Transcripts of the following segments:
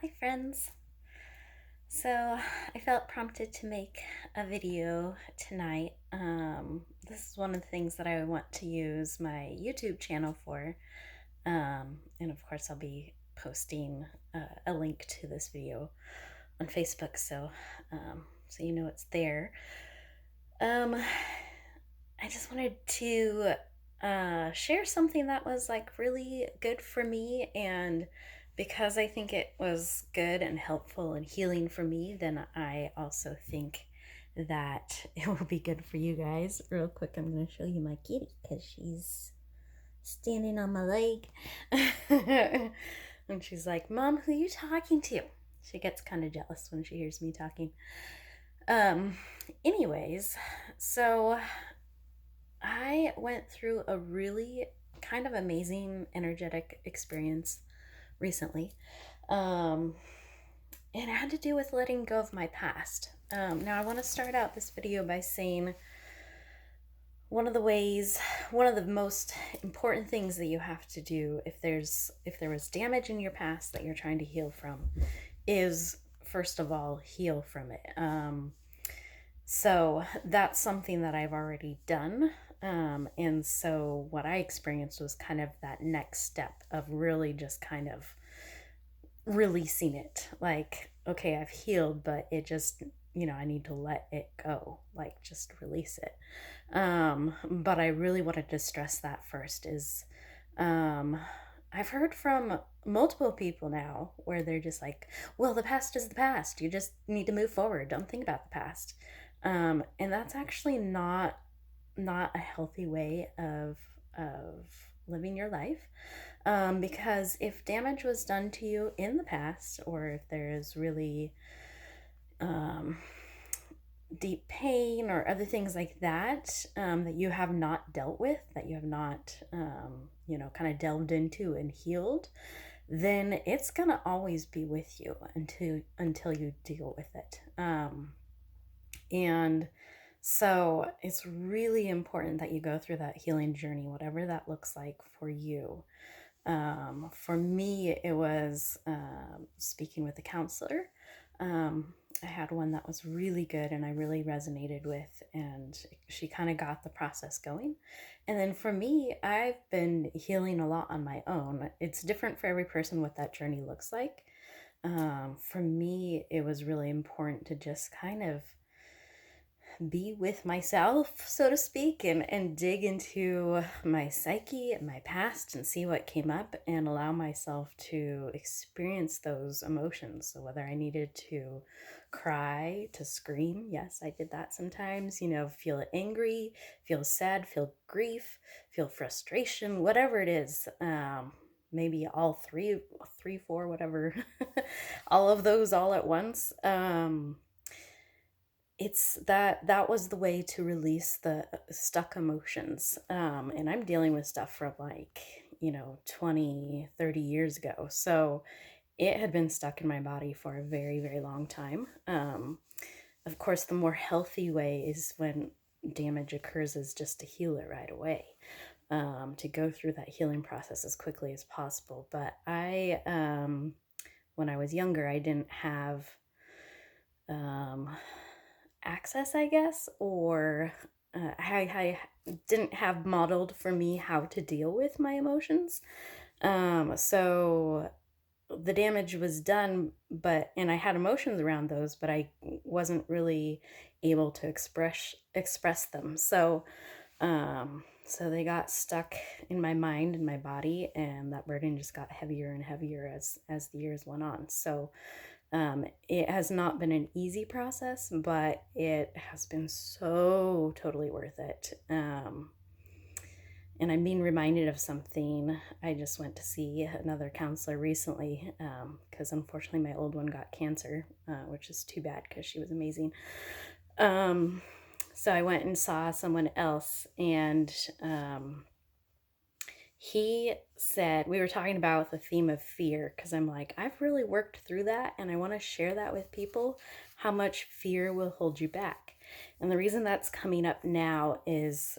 Hi friends. So I felt prompted to make a video tonight. This is one of the things that I want to use my YouTube channel for. And of course I'll be posting a link to this video on Facebook so you know it's there. Um, I just wanted to share something that was like really good for me, and because I think it was good and helpful and healing for me, then I also think that it will be good for you guys. Real quick, I'm going to show you my kitty because she's standing on my leg. And she's like, Mom, who are you talking to? She gets kind of jealous when she hears me talking. Um, anyways, so I went through a really kind of amazing energetic experience recently. Um, and it had to do with letting go of my past. Now, I want to start out this video by saying one of the most important things that you have to do if there was damage in your past that you're trying to heal from is first of all heal from it. So that's something that I've already done. And so what I experienced was kind of that next step of really just kind of releasing it. Like, okay, I've healed, but it just, I need to let it go, like just release it. But I really wanted to stress that first is, um, I've heard from multiple people now where they're just like, well, the past is the past. You just need to move forward. Don't think about the past. And that's actually not a healthy way of living your life. Because if damage was done to you in the past, or if there is really um, deep pain or other things like that that you have not dealt with, that you have not, kind of delved into and healed, then it's gonna always be with you until you deal with it. And so it's really important that you go through that healing journey, whatever that looks like for you. For me, it was speaking with a counselor. I had one that was really good and I really resonated with, and she kind of got the process going. And then for me, I've been healing a lot on my own. It's different for every person what that journey looks like. For me, it was really important to just kind of be with myself, so to speak, and dig into my psyche and my past and see what came up and allow myself to experience those emotions. So whether I needed to cry, to scream, yes, I did that sometimes, feel angry, feel sad, feel grief, feel frustration, whatever it is. Maybe all three, four, whatever, all of those all at once. It's that was the way to release the stuck emotions. And I'm dealing with stuff from like 20, 30 years ago, so it had been stuck in my body for a very, very long time. Of course, the more healthy way is when damage occurs is just to heal it right away, to go through that healing process as quickly as possible. But when I was younger, I didn't have um, access, I guess, or I didn't have modeled for me how to deal with my emotions. So the damage was done, and I had emotions around those, but I wasn't really able to express them. So they got stuck in my mind and my body, and that burden just got heavier and heavier as the years went on. So it has not been an easy process, but it has been so totally worth it. And I'm being reminded of something. I just went to see another counselor recently because unfortunately my old one got cancer, which is too bad because she was amazing. So I went and saw someone else, and he said, we were talking about the theme of fear, because I'm like, I've really worked through that and I want to share that with people, how much fear will hold you back. And the reason that's coming up now is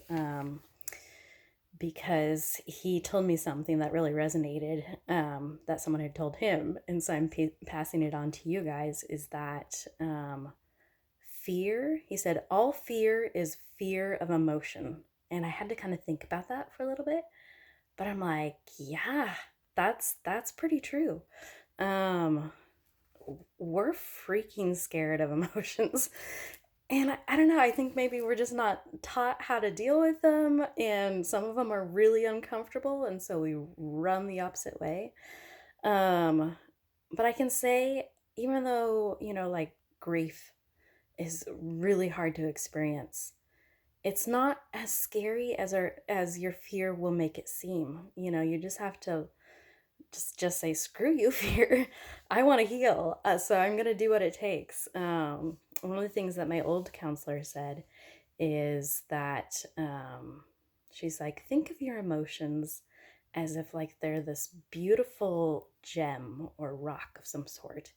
because he told me something that really resonated, that someone had told him. And so I'm passing it on to you guys, is that fear, he said, all fear is fear of emotion. And I had to kind of think about that for a little bit. But I'm like, yeah, that's pretty true. Um, we're freaking scared of emotions. And I don't know, I think maybe we're just not taught how to deal with them. And some of them are really uncomfortable. And so we run the opposite way. Um, but I can say, even though, like grief is really hard to experience, it's not as scary as your fear will make it seem. You just have to just say, screw you, fear. I want to heal, so I'm gonna do what it takes. One of the things that my old counselor said is that, she's like, think of your emotions as if like they're this beautiful gem or rock of some sort,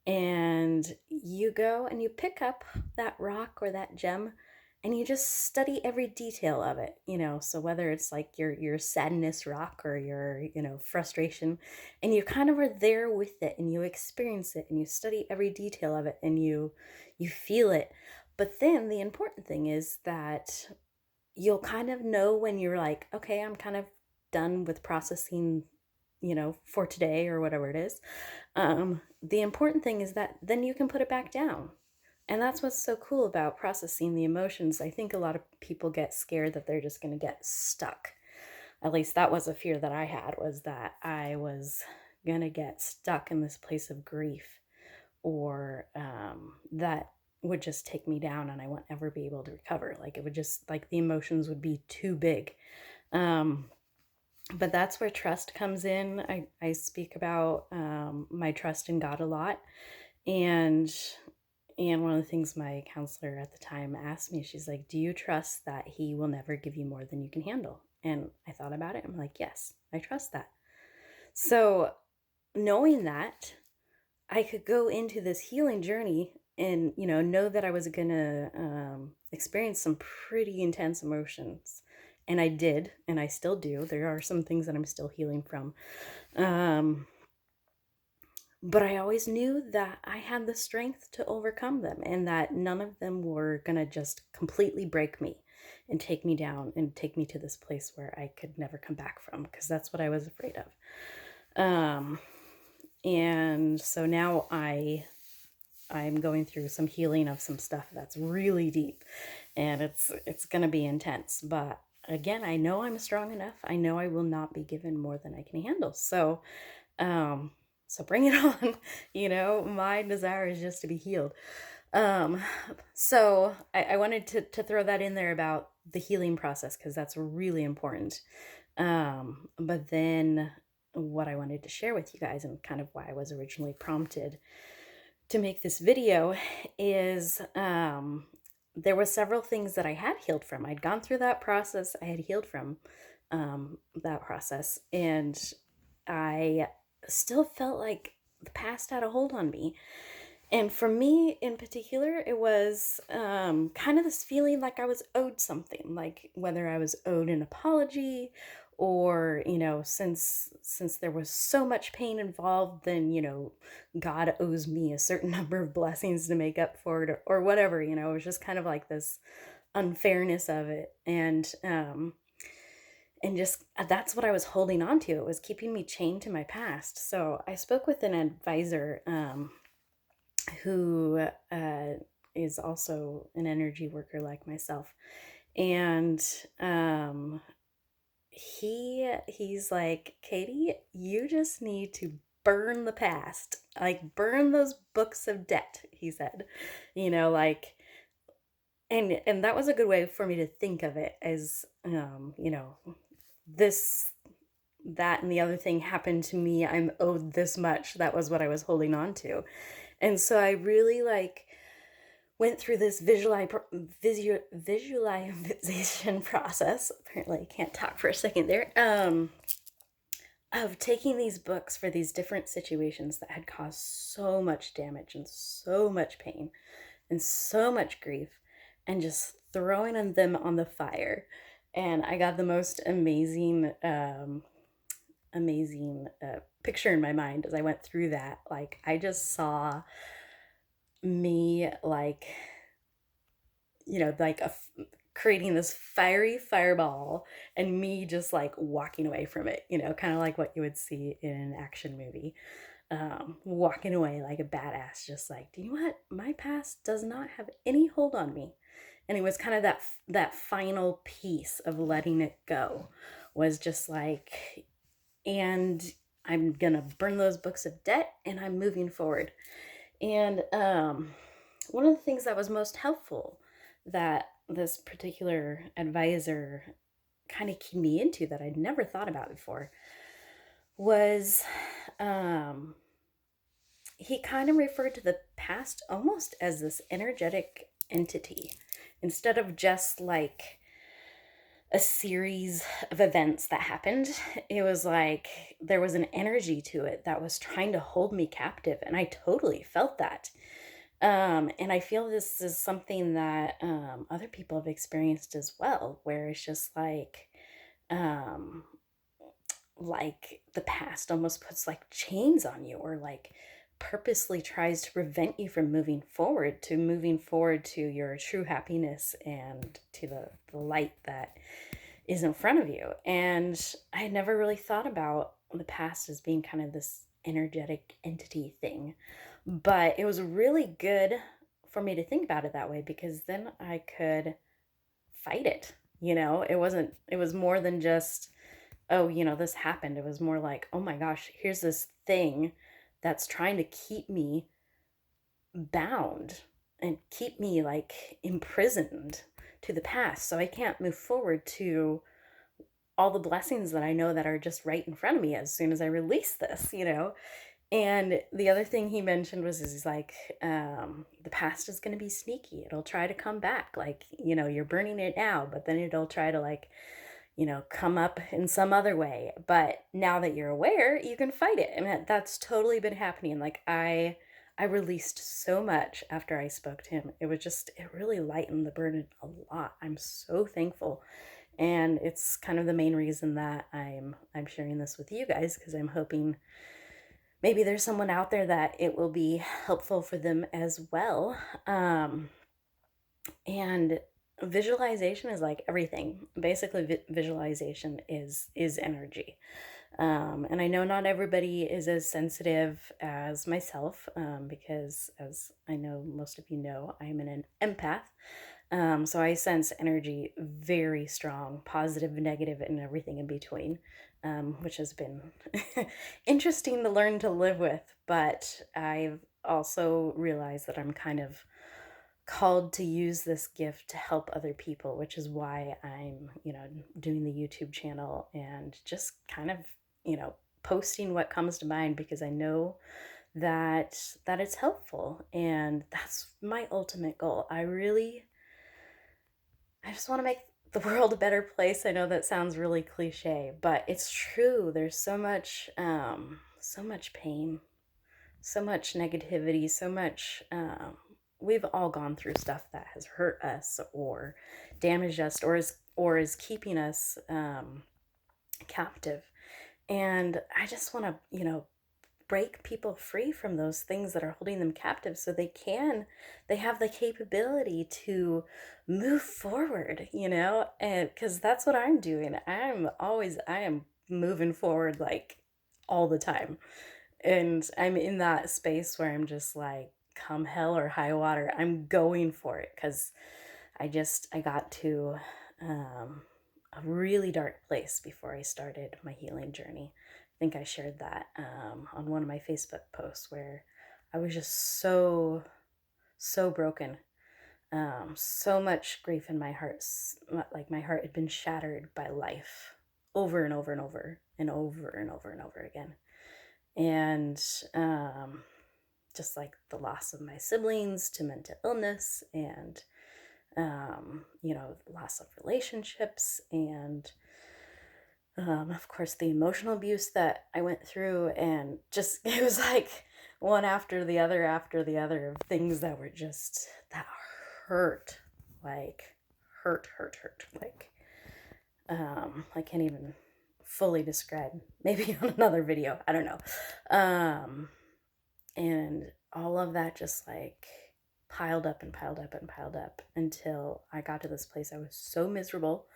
and you go and you pick up that rock or that gem, and you just study every detail of it. So whether it's like your sadness rock or your frustration, and you kind of are there with it and you experience it and you study every detail of it and you feel it. But then the important thing is that you'll kind of know when you're like, okay, I'm kind of done with processing, for today or whatever it is. The important thing is that then you can put it back down. And that's what's so cool about processing the emotions. I think a lot of people get scared that they're just going to get stuck. At least that was a fear that I had, was that I was going to get stuck in this place of grief, or that would just take me down and I wouldn't ever be able to recover. Like it would just, like the emotions would be too big. But that's where trust comes in. I speak about my trust in God a lot. And one of the things my counselor at the time asked me, she's like, do you trust that he will never give you more than you can handle? And I thought about it. I'm like, yes, I trust that. So knowing that, I could go into this healing journey and, know that I was going to experience some pretty intense emotions. And I did, and I still do. There are some things that I'm still healing from. But I always knew that I had the strength to overcome them, and that none of them were going to just completely break me and take me down and take me to this place where I could never come back from, because that's what I was afraid of. And so now I'm going through some healing of some stuff that's really deep, and it's going to be intense. But again, I know I'm strong enough. I know I will not be given more than I can handle. So bring it on. My desire is just to be healed. So I wanted to throw that in there about the healing process, because that's really important. But then what I wanted to share with you guys, and kind of why I was originally prompted to make this video, is there were several things that I had healed from. I'd gone through that process. I had healed from that process, and I still felt like the past had a hold on me. And for me in particular, it was kind of this feeling like I was owed something, like whether I was owed an apology, or, since there was so much pain involved, then, God owes me a certain number of blessings to make up for it, or whatever. It was just kind of like this unfairness of it. And just that's what I was holding on to. It was keeping me chained to my past. So I spoke with an advisor who is also an energy worker like myself. And he's like, Katie, you just need to burn the past. Like, burn those books of debt, he said. Like, and that was a good way for me to think of it, as this, that, and the other thing happened to me. I'm owed this much. That was what I was holding on to. And so I really went through this visualization process. Apparently I can't talk for a second there. Of taking these books for these different situations that had caused so much damage and so much pain, and so much grief, and just throwing them on the fire, And I got the most amazing, picture in my mind as I went through that. Like, I just saw me, like, like creating this fiery fireball and me just like walking away from it, kind of like what you would see in an action movie. Walking away like a badass, just like, do you know what? My past does not have any hold on me. And it was kind of that final piece of letting it go was just like, and I'm gonna burn those books of debt and I'm moving forward. And one of the things that was most helpful that this particular advisor kind of keyed me into that I'd never thought about before was um, he kind of referred to the past almost as this energetic entity instead of just like a series of events that happened. It was like there was an energy to it that was trying to hold me captive, and I totally felt that. And I feel this is something that other people have experienced as well, where it's just um, like the past almost puts like chains on you, or like purposely tries to prevent you from moving forward to your true happiness and to the light that is in front of you. And I had never really thought about the past as being kind of this energetic entity thing. But it was really good for me to think about it that way, because then I could fight it. It was more than just, oh, this happened. It was more like, oh my gosh, here's this thing that's trying to keep me bound and keep me like imprisoned to the past. So I can't move forward to all the blessings that I know that are just right in front of me as soon as I release this. And the other thing he mentioned was, he's like, the past is going to be sneaky. It'll try to come back. Like, you're burning it now, but then it'll try to like, come up in some other way. But now that you're aware, you can fight it. And that's totally been happening. Like I released so much after I spoke to him. It really lightened the burden a lot. I'm so thankful. And it's kind of the main reason that I'm sharing this with you guys, because I'm hoping maybe there's someone out there that it will be helpful for them as well. And visualization is like everything. Basically, visualization is energy. And I know not everybody is as sensitive as myself, because, as I know most of you know, I'm an empath. So I sense energy very strong, positive, negative, and everything in between, which has been interesting to learn to live with. But I've also realized that I'm kind of called to use this gift to help other people, which is why I'm, doing the YouTube channel and just kind of, posting what comes to mind, because I know that it's helpful, and that's my ultimate goal. I just want to make the world a better place. I know that sounds really cliche, but it's true. There's so much pain, so much negativity, so much. We've all gone through stuff that has hurt us or damaged us, or is keeping us captive. And I just want to, break people free from those things that are holding them captive, so they have the capability to move forward, and because that's what I'm doing. I am moving forward like all the time. And I'm in that space where I'm just like, come hell or high water, I'm going for it, because I got to a really dark place before I started my healing journey. I think I shared that on one of my Facebook posts, where I was just so broken. So much grief in my heart. Like my heart had been shattered by life over and over and over and over and over and over again. And just like the loss of my siblings to mental illness, and loss of relationships, and of course the emotional abuse that I went through, and just it was like one after the other of things that were just that hurt, like hurt, like I can't even fully describe. Maybe on another video. I don't know. And all of that just like piled up and piled up and piled up until I got to this place. I was so miserable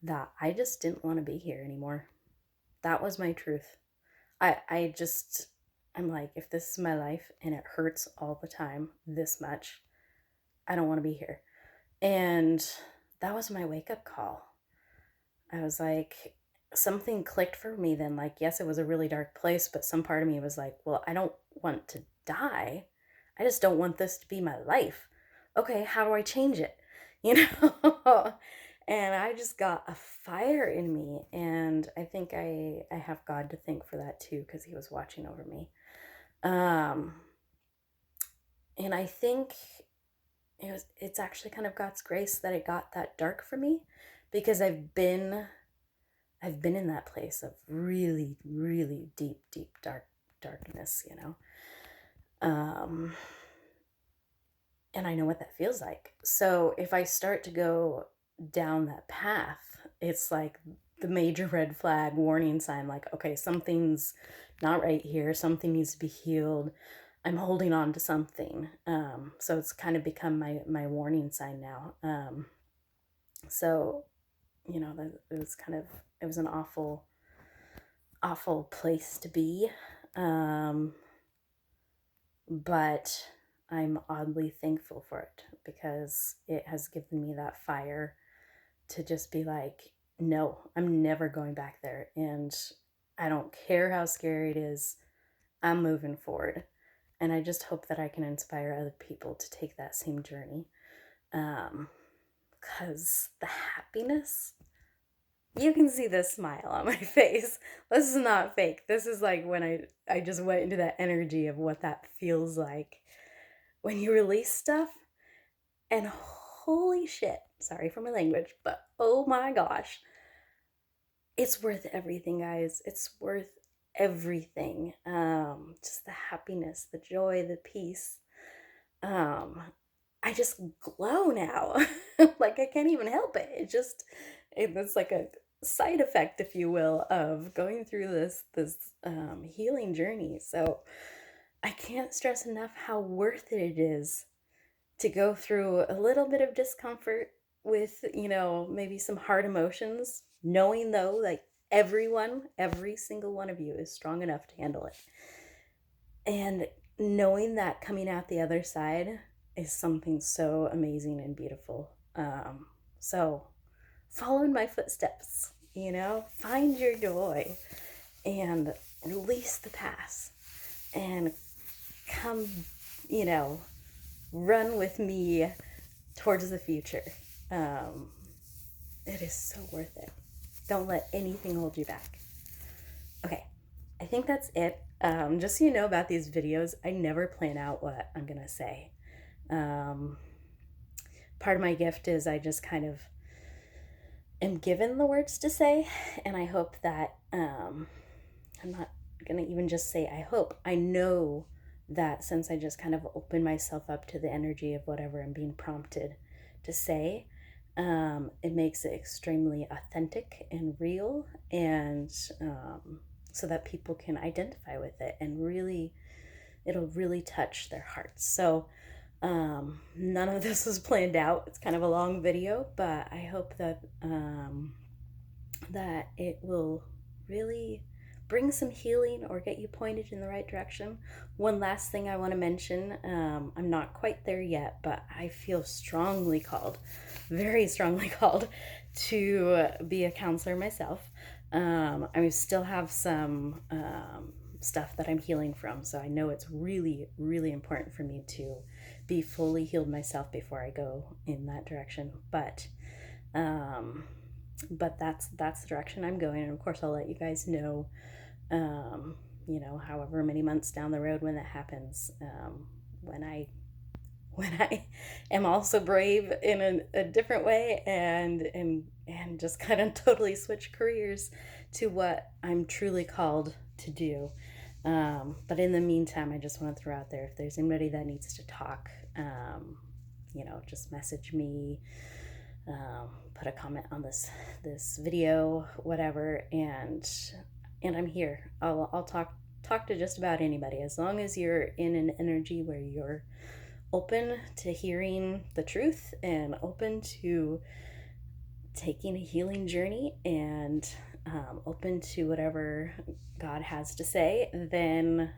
that I just didn't want to be here anymore. That was my truth. I just, I'm like, if this is my life and it hurts all the time this much, I don't want to be here. And that was my wake up call. I was like, something clicked for me then. Like, yes, it was a really dark place, but some part of me was like, well, I don't want to die. I just don't want this to be my life. Okay, how do I change it? You know? And I just got a fire in me. And I think I have God to thank for that too, because he was watching over me. Um, and I think it's actually kind of God's grace that it got that dark for me, because I've been in that place of really, really deep, deep darkness, you know. Um, and I know what that feels like. So if I start to go down that path, it's like the major red flag warning sign, like, okay, something's not right here. Something needs to be healed. I'm holding on to something. So it's kind of become my warning sign now. So, you know, it was an awful, awful place to be. Um, but I'm oddly thankful for it, because it has given me that fire to just be like, no, I'm never going back there. And I don't care how scary it is, I'm moving forward. And I just hope that I can inspire other people to take that same journey. Because the happiness, you can see the smile on my face. This is not fake. This is like when I just went into that energy of what that feels like when you release stuff, and holy shit, sorry for my language, but oh my gosh, it's worth everything, guys. It's worth everything. Just the happiness, the joy, the peace. Um, I just glow now. Like I can't even help it. It's like a side effect, if you will, of going through this healing journey. So I can't stress enough how worth it is to go through a little bit of discomfort with, you know, maybe some hard emotions, knowing though, like every single one of you is strong enough to handle it. And knowing that coming out the other side is something so amazing and beautiful. So follow in my footsteps, you know, find your joy and release the past and come, you know, run with me towards the future. Um, it is so worth it. Don't let anything hold you back. Okay, I think that's it. Just so you know about these videos, I never plan out what I'm gonna say. Um, Part of my gift is I just kind of am given the words to say, and I hope that I'm not gonna even just say I hope. I know that since I just kind of open myself up to the energy of whatever I'm being prompted to say, it makes it extremely authentic and real, and so that people can identify with it and really, it'll really touch their hearts. So none of this was planned out. It's kind of a long video, but I hope that that it will really bring some healing or get you pointed in the right direction. One last thing I want to mention, I'm not quite there yet, but I feel strongly called, very strongly called, to be a counselor myself. I still have some stuff that I'm healing from, so I know it's really, really important for me to be fully healed myself before I go in that direction. But that's the direction I'm going, and of course I'll let you guys know, you know, however many months down the road when that happens, when I am also brave in a different way, and just kind of totally switch careers to what I'm truly called to do. But in the meantime, I just want to throw out there, if there's anybody that needs to talk, you know, just message me. put a comment on this video, whatever, and I'm here. I'll talk to just about anybody as long as you're in an energy where you're open to hearing the truth and open to taking a healing journey and open to whatever God has to say, then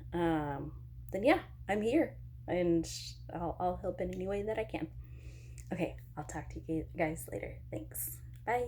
yeah, I'm here and I'll help in any way that I can. Okay, I'll talk to you guys later. Thanks. Bye.